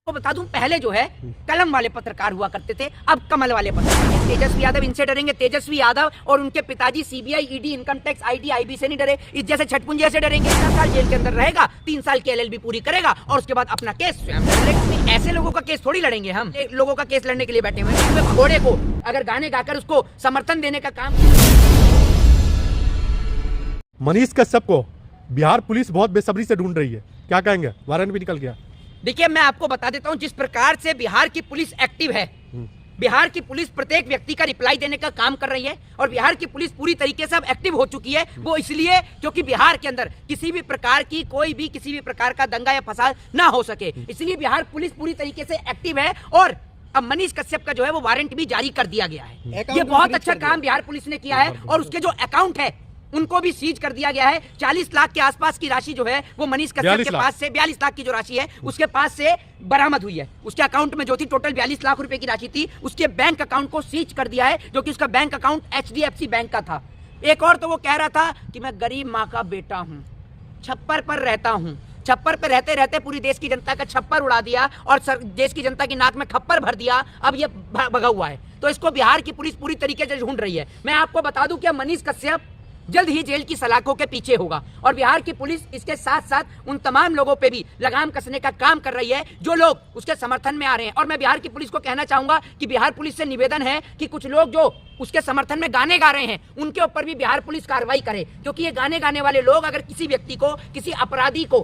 तो बता दूं, पहले जो है कलम वाले पत्रकार हुआ करते थे, अब कमल वाले पत्रकार। तेजस्वी यादव इनसे डरेंगे? तेजस्वी यादव और उनके पिताजी CBI, ED, income tax, IT, IB से नहीं डरे, इस जैसे छटपुंजिया से डरेंगे। 10 साल जेल के अंदर रहेगा, 3 साल की एलएलबी पूरी करेगा और उसके बाद अपना केस स्वयं लड़ेगा। ऐसे लोगों का केस थोड़ी लड़ेंगे हम, लोगों का केस लड़ने के लिए बैठे हुए हैं। भगोड़े को अगर गाने गाकर उसको समर्थन देने का काम। मनीष कश्यप को बिहार पुलिस बहुत बेसब्री से ढूंढ रही है, क्या कहेंगे? वारंट भी निकल गया। देखिए, मैं आपको बता देता हूं, जिस प्रकार से बिहार की पुलिस एक्टिव है, बिहार की पुलिस प्रत्येक व्यक्ति का रिप्लाई देने का काम कर रही है और बिहार की पुलिस पूरी तरीके से अब एक्टिव हो चुकी है। वो इसलिए क्योंकि बिहार के अंदर किसी भी प्रकार की किसी भी प्रकार का दंगा या फसाद ना हो सके, इसलिए बिहार पुलिस पूरी तरीके से एक्टिव है। और अब मनीष कश्यप का जो है वो वारंट भी जारी कर दिया गया है। ये बहुत अच्छा काम बिहार पुलिस ने किया है और उसके जो अकाउंट है उनको भी सीज कर दिया गया है। 40 लाख के आसपास की राशि जो है वो मनीष कश्यप के पास से 42 लाख की जो राशि है उसके पास से बरामद हुई है। उसके अकाउंट में जो थी टोटल 42 लाख रुपए की राशि थी, उसके बैंक अकाउंट को सीज कर दिया है, जो कि उसका बैंक अकाउंट HDFC बैंक का था। एक और तो वो कह रहा था कि मैं गरीब माँ का बेटा हूँ, छप्पर पर रहता हूँ। छप्पर पे रहते रहते पूरी देश की जनता का छप्पर उड़ा दिया और देश की जनता की नाक में खप्पर भर दिया। अब ये भगा हुआ है, तो इसको बिहार की पुलिस पूरी तरीके से ढूंढ रही है। मैं आपको बता दूं कि मनीष कश्यप जल्द ही जेल की सलाखों के पीछे होगा और बिहार की पुलिस इसके साथ साथ उन तमाम लोगों पे भी लगाम कसने का काम कर रही है जो लोग उसके समर्थन में आ रहे हैं। और मैं बिहार की पुलिस को कहना चाहूंगा कि बिहार पुलिस से निवेदन है कि कुछ लोग जो उसके समर्थन में गाने गा रहे हैं उनके ऊपर भी बिहार पुलिस कार्रवाई करे, क्योंकि ये गाने गाने वाले लोग अगर किसी व्यक्ति को, किसी अपराधी को,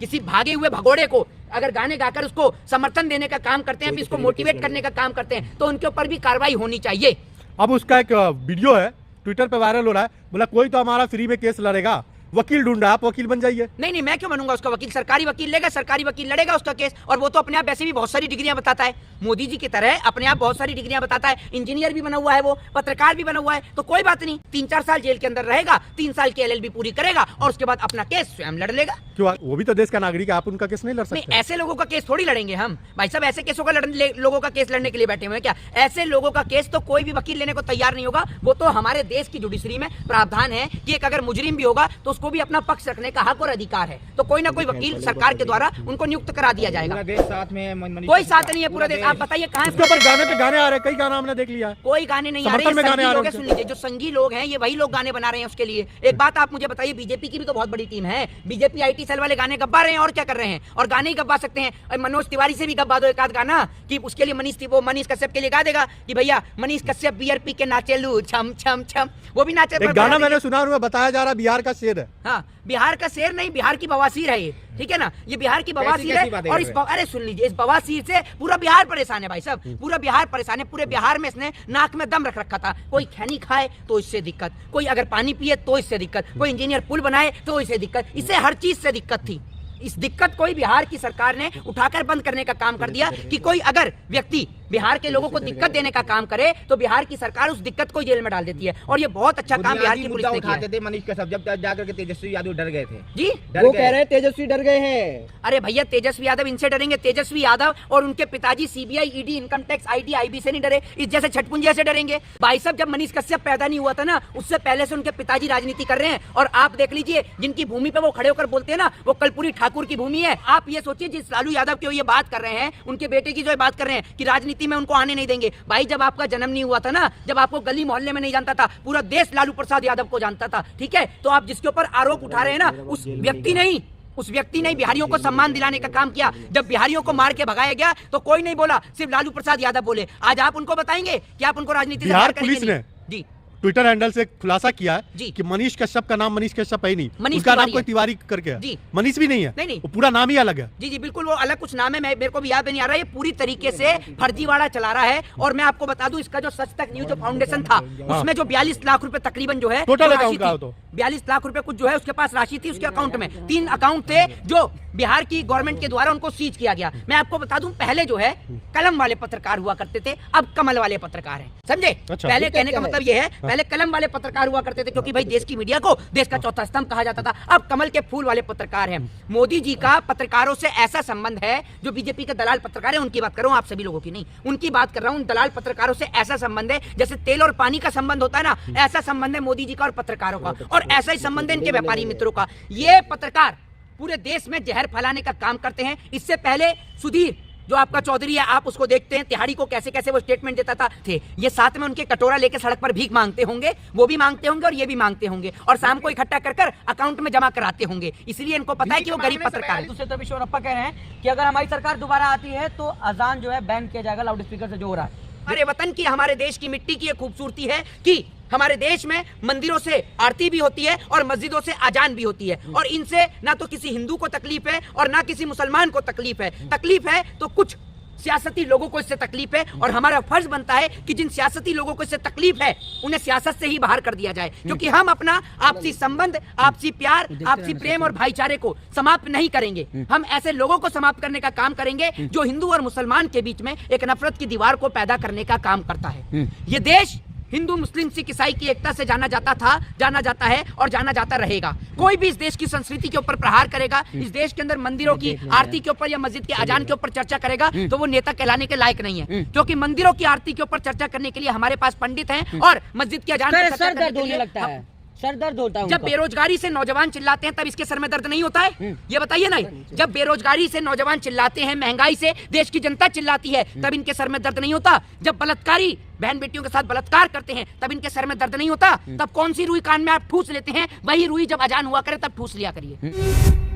किसी भागे हुए भगोड़े को अगर गाने गाकर उसको समर्थन देने का काम करते हैं, इसको मोटिवेट करने का काम करते हैं, तो उनके ऊपर भी कार्रवाई होनी चाहिए। अब उसका एक वीडियो है ट्विटर पे वायरल हो रहा है, बोला कोई तो हमारा फ्री में केस लड़ेगा, वकील ढूंढ रहा है, आप वकील बन जाइए। नहीं, मैं क्यों बनूंगा उसका वकील? सरकारी वकील लेगा, सरकारी वकील लड़ेगा उसका केस। और वो तो अपने आप वैसे भी बहुत सारी डिग्रियां बताता है, मोदी जी की तरह अपने आप बहुत सारी डिग्रियां बताता है। इंजीनियर भी बना हुआ है, वो पत्रकार भी बना हुआ है, तो कोई बात नहीं। 3-4 साल जेल के अंदर रहेगा, 3 साल की एलएलबी पूरी करेगा और उसके बाद अपना केस स्वयं लड़ लेगा। क्यों? वो भी तो देश का नागरिक है, आप उनका केस नहीं लड़ सकते? नहीं, ऐसे लोगों का केस थोड़ी लड़ेंगे हम भाई साहब। ऐसे केसों का लोगों का केस लड़ने के लिए बैठे हुए हैं क्या? ऐसे लोगों का केस तो कोई भी वकील लेने को तैयार नहीं होगा। वो तो हमारे देश की जुडिशरी में प्रावधान है कि एक अगर मुजरिम भी होगा तो उसको भी अपना पक्ष रखने का हक और अधिकार है, तो कोई ना कोई वकील सरकार के द्वारा उनको नियुक्त करा दिया जाएगा। साथ में कोई साथ नहीं है पूरा देश। आप बताइए कहाँ गाने पे गाने आ रहे हैं, कई गाना हमने देख लिया है। कोई गाने नहीं आ रहे हैं। सुन लीजिए, जो संघी लोग हैं ये वही लोग गाने बना रहे हैं उसके लिए। एक बात आप मुझे बताइए, बीजेपी की भी तो बहुत बड़ी टीम है। बीजेपी IT सेल वाले गाने गब्बा रहे हैं और क्या कर रहे हैं? और गाने ही गब्बा सकते हैं। मनोज तिवारी से भी गब्बा दो एक आध गाना कि उसके लिए मनीष कश्यप के लिए गा देगा कि भैया मनीष कश्यप बियर पी के नाचेलू छम छम छम, वो भी नाचे। एक गाना मैंने सुना और बताया जा रहा बिहार का शेर है। हाँ, बिहार का शेर नहीं, बिहार की बवासीर है ये, ठीक है ना? ये बिहार की बवासीर है। और अरे सुन लीजिए, इस बवासीर से पूरा बिहार परेशान है भाई साहब, पूरा बिहार परेशान है। पूरे बिहार में इसने नाक में दम रख रखा था। कोई खैनी खाए तो इससे दिक्कत, कोई अगर पानी पिए तो इससे दिक्कत, कोई इंजीनियर पुल बनाए तो इससे दिक्कत, इससे हर चीज से दिक्कत थी। इस दिक्कत को ही बिहार की सरकार ने उठाकर बंद करने का काम कर दिया कि कोई अगर व्यक्ति बिहार के लोगों को दिक्कत देने का काम करे तो बिहार की सरकार उस दिक्कत को जेल में डाल देती है। और ये बहुत अच्छा काम बिहार की पुलिस ने किया है। मनीष कश्यप जब जाकर के तेजस्वी यादव डर गए थे जी, वो कह रहे हैं तेजस्वी डर गए हैं। अरे भैया, तेजस्वी यादव इनसे डरेंगे? तेजस्वी यादव और उनके पिताजी CBI, ED, income tax, IT, IB से नहीं डरे, इस जैसे छटपुंजिया से डरेंगे? भाई साहब, जब मनीष कश्यप पैदा नहीं हुआ था ना, उससे पहले से उनके पिताजी राजनीति कर रहे हैं। और आप देख लीजिए, जिनकी भूमि पे वो खड़े होकर बोलते हैं ना, वो कर्पूरी ठाकुर की भूमि है। आप ये सोचिए, जिस लालू यादव की ये बात कर रहे हैं, उनके बेटे की जो बात कर रहे हैं कि राजनीति में उनको आने नहीं देंगे। भाई, जब आपका जन्म नहीं हुआ था ना, जब आपको गली मोहल्ले में नहीं जानता था, पूरा देश लालू प्रसाद यादव को जानता था, ठीक है? तो आप जिसके ऊपर आरोप उठा रहे हैं ना, उस व्यक्ति ने बिहारियों को सम्मान दिलाने का काम किया। जब बिहारियों को मार के भगाया गया तो कोई नहीं बोला, सिर्फ लालू प्रसाद यादव बोले। आज आप उनको बताएंगे कि आप उनको राजनीति से बाहर करेंगे? पुलिस ने जी ट्विटर हैंडल से खुलासा किया है जी कि मनीष कश्यप का नाम मनीष कश्यप है ही नहीं, मनीष उसका नाम तिवारी कोई है। तिवारी करके है। जी, मनीष भी नहीं है। नहीं, वो पूरा नाम ही अलग है। जी बिल्कुल, वो अलग कुछ नाम है, मेरे को भी याद नहीं आ रहा है। ये पूरी तरीके से फर्जीवाड़ा चला रहा है। और मैं आपको बता दूं, इसका जो सच तक न्यूज फाउंडेशन था, उसमें जो 42 लाख रुपए तकरीबन जो है टोटल अकाउंट का, तो 42 लाख रुपए कुछ जो है उसके पास राशि थी उसके अकाउंट में। 3 अकाउंट थे जो बिहार की गवर्नमेंट के द्वारा उनको सीज किया गया। मैं आपको बता दूं, पहले जो है कलम वाले पत्रकार हुआ करते थे, अब कमल वाले पत्रकार हैं, समझे? अच्छा, पहले कहने का मतलब ये है, पहले कलम वाले पत्रकार हुआ करते थे क्योंकि भाई देश की मीडिया को देश का चौथा स्तंभ कहा जाता था। अब कमल के फूल वाले पत्रकार हैं। मोदी जी का पत्रकारों से ऐसा संबंध है, जो बीजेपी के दलाल पत्रकार हैं उनकी बात कर रहा हूं, आप सभी लोगों की नहीं, उनकी बात कर रहा हूं। दलाल पत्रकारों से ऐसा संबंध है जैसे तेल और पानी का संबंध होता है ना, ऐसा संबंध है मोदी जी का और पत्रकारों का। और ऐसा ही संबंध है इनके व्यापारी मित्रों का। ये पत्रकार पूरे देश में जहर फैलाने का काम करते हैं। इससे पहले सुधीर जो आपका चौधरी है, आप उसको देखते हैं तिहाड़ी को कैसे कैसे वो स्टेटमेंट देता था थे। ये साथ में उनके कटोरा लेके सड़क पर भीख मांगते होंगे, वो भी मांगते होंगे और ये भी मांगते होंगे, और शाम को इकट्ठा कर कर अकाउंट में जमा कराते होंगे। इसलिए इनको पता है कि वो गरीब पत्रकार है। दूसरे तरफ ईश्वरप्पा कह रहे हैं कि अगर हमारी सरकार दोबारा आती है तो अजान जो है बैन किया जाएगा लाउड स्पीकर से जो हो रहा है। हमारे वतन की, हमारे देश की मिट्टी की ये खूबसूरती है कि हमारे देश में मंदिरों से आरती भी होती है और मस्जिदों से अजान भी होती है, और इनसे ना तो किसी हिंदू को तकलीफ है और ना किसी मुसलमान को तकलीफ है। तकलीफ है तो कुछ सियासती लोगों को इससे तकलीफ है, और हमारा फर्ज बनता है कि जिन सियासती लोगों को इससे तकलीफ है उन्हें सियासत से ही बाहर कर दिया जाए, क्योंकि हम अपना आपसी संबंध, आपसी प्यार, आपसी प्रेम और भाईचारे को समाप्त नहीं करेंगे। हम ऐसे लोगों को समाप्त करने का काम करेंगे जो हिंदू और मुसलमान के बीच में एक नफरत की दीवार को पैदा करने का काम करता है। ये देश हिंदू, मुस्लिम, सिख, ईसाई की एकता से जाना जाता था, जाना जाता है और जाना जाता रहेगा। कोई भी इस देश की संस्कृति के ऊपर प्रहार करेगा, इस देश के अंदर मंदिरों की आरती के ऊपर या मस्जिद के अजान के ऊपर चर्चा करेगा, तो वो नेता कहलाने के लायक नहीं है, क्योंकि मंदिरों की आरती के ऊपर चर्चा करने के लिए हमारे पास पंडित हैं और मस्जिद के अजान पर चर्चा सर करने दर्द के होने लिए लगता है, सर दर्द होता है जब उनका। बेरोजगारी से नौजवान चिल्लाते हैं तब इसके सर में दर्द नहीं होता है? ये बताइए ना। जब बेरोजगारी से नौजवान चिल्लाते हैं, महंगाई से देश की जनता चिल्लाती है, तब इनके सर में दर्द नहीं होता? जब बलात्कारी बहन बेटियों के साथ बलात्कार करते हैं तब इनके सर में दर्द नहीं होता? तब कौन सी रुई कान में आप ठूस लेते हैं, वही रुई जब अजान हुआ करे तब ठूस लिया करिए।